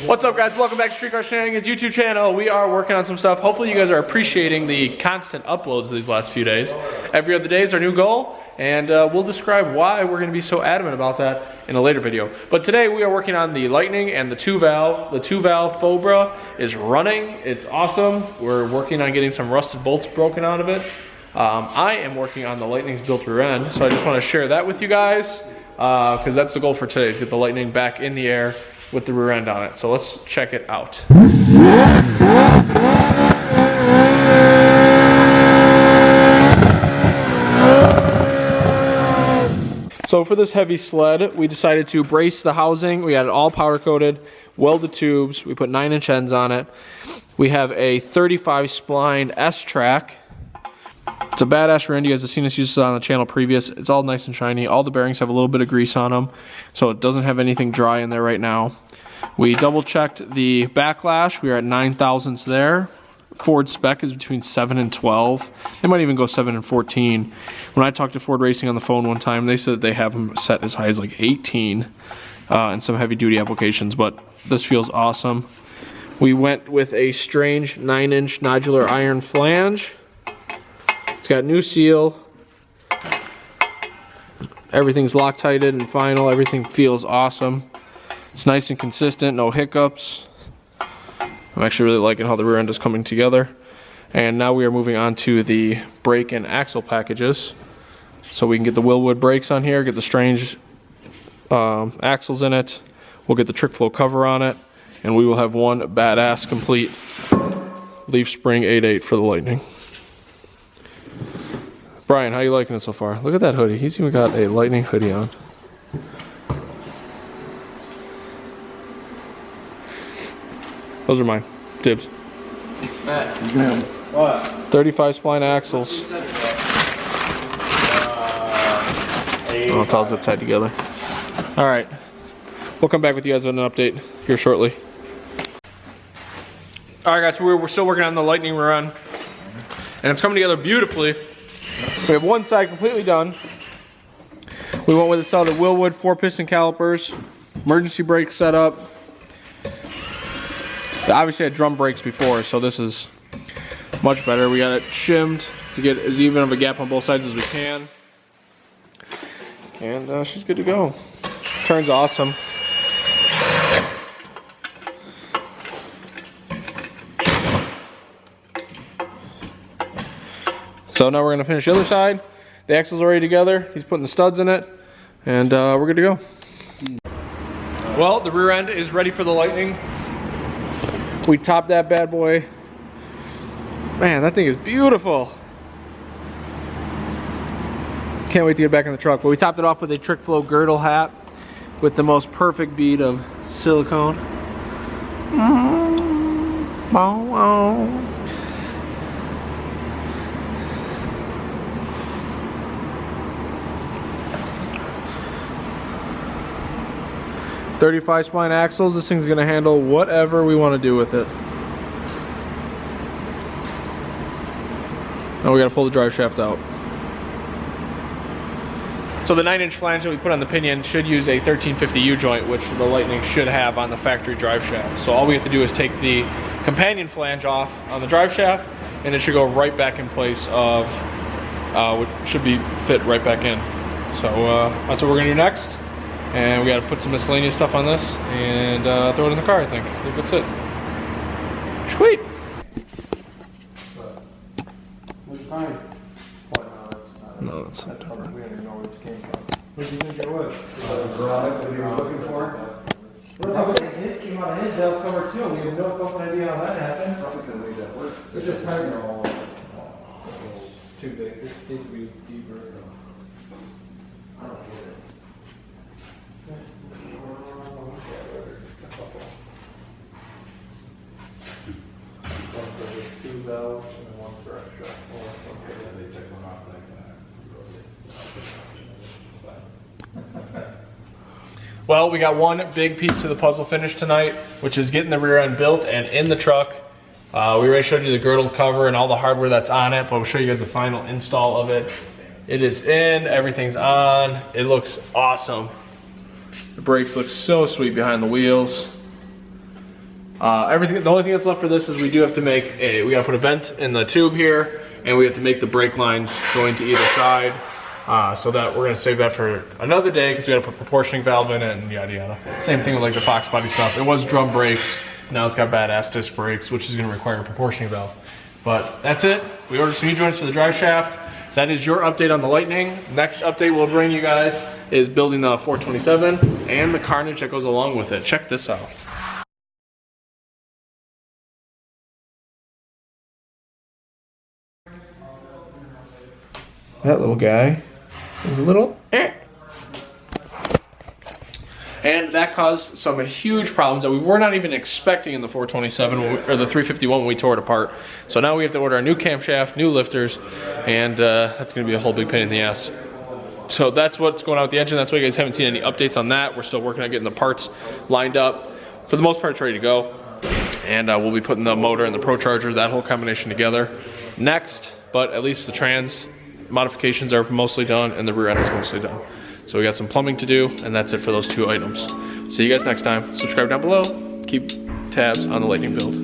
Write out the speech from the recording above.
What's up, guys? Welcome back to Street Car Shenanigans YouTube channel. We are working on some stuff. Hopefully you guys are appreciating the constant uploads these last few days. Every other day is our new goal, and we'll describe why we're going to be so adamant about that in a later video. But today we are working on the Lightning and the 2-valve. The 2-valve Fobra is running. It's awesome. We're working on getting some rusted bolts broken out of it. I am working on the Lightning's built rear end, so I just want to share that with you guys because that's the goal for today, is get the Lightning back in the air with the rear end on it. So let's check it out. So for this heavy sled, we decided to brace the housing. We had it all powder coated, welded tubes. We put 9-inch ends on it. We have a 35 spline S-track. It's a badass rear end. You guys have seen us use this on the channel previous. It's all nice and shiny. All the bearings have a little bit of grease on them, so it doesn't have anything dry in there right now. We double checked the backlash. We are at 9 thousandths there. Ford spec is between 7 and 12. They might even go 7 and 14. When I talked to Ford Racing on the phone one time, they said they have them set as high as like 18 in some heavy duty applications, but this feels awesome. We went with a strange 9-inch nodular iron flange. It's got new seal. Everything's Loctited and final. Everything feels awesome. It's nice and consistent, no hiccups. I'm actually really liking how the rear end is coming together. And now we are moving on to the brake and axle packages. So we can get the Willwood brakes on here, get the strange axles in it. We'll get the trick flow cover on it, and we will have one badass complete leaf spring 8.8 for the Lightning. Brian, how you liking it so far? Look at that hoodie. He's even got a Lightning hoodie on. Those are mine. Dibs. Matt, what? 35 spline axles. Oh, it's all zip tied together. All right. We'll come back with you guys with an update here shortly. All right, guys. So we're still working on the Lightning rear end, and it's coming together beautifully. We have one side completely done. We went with a solid Willwood 4-piston calipers, emergency brake setup. Obviously I had drum brakes before, so this is much better. We got it shimmed to get as even of a gap on both sides as we can. And she's good to go. Turns awesome. So now we're going to finish the other side. The axles are already together. He's putting the studs in it, and we're good to go. Well, the rear end is ready for the Lightning. We topped that bad boy. Man, that thing is beautiful. Can't wait to get back in the truck. But we topped it off with a trick flow girdle hat with the most perfect bead of silicone. Oh. 35 spline axles. This thing's gonna handle whatever we want to do with it. Now we gotta pull the drive shaft out. So the 9-inch flange that we put on the pinion should use a 1350 U-joint, which the Lightning should have on the factory drive shaft. So all we have to do is take the companion flange off on the drive shaft, and it should go right back in place of what should be fit right back in. So that's what we're gonna do next. And we got to put some miscellaneous stuff on this and throw it in the car, I think. I think that's it. Sweet! What's fine? No, that's not different. We don't even know where it came from. What do you think it was? The product that he was looking for? His came out of his belt cover too. We have no fucking idea how that happened. Probably couldn't leave that work. It's just tighter all too big. This needs to be deeper. I don't get it. One for 2 valves and one for extra. They took one off like that. Well, we got one big piece of the puzzle finished tonight, which is getting the rear end built and in the truck. We already showed you the girdle cover and all the hardware that's on it, but we'll show you guys the final install of it. It is in, everything's on. It looks awesome. The brakes look so sweet behind the wheels. The only thing that's left for this is we do have to make we gotta put a vent in the tube here, and we have to make the brake lines going to either side. So that we're gonna save that for another day because we gotta put proportioning valve in it and yada yada. Same thing with like the Fox body stuff. It was drum brakes, now it's got badass disc brakes, which is gonna require a proportioning valve. But that's it. We ordered some new joints for the drive shaft. That is your update on the Lightning. Next update we'll bring you guys is building the 427 and the carnage that goes along with it. Check this out. That little guy is a little And that caused some huge problems that we were not even expecting in the 427 or the 351 when we tore it apart. So now we have to order a new camshaft, new lifters, and that's gonna be a whole big pain in the ass. So that's what's going on with the engine. That's why you guys haven't seen any updates on that. We're still working on getting the parts lined up. For the most part, it's ready to go. And we'll be putting the motor and the Pro Charger, that whole combination together next. But at least the trans modifications are mostly done and the rear end is mostly done. So we got some plumbing to do, and that's it for those two items. See you guys next time. Subscribe down below. Keep tabs on the Lightning build.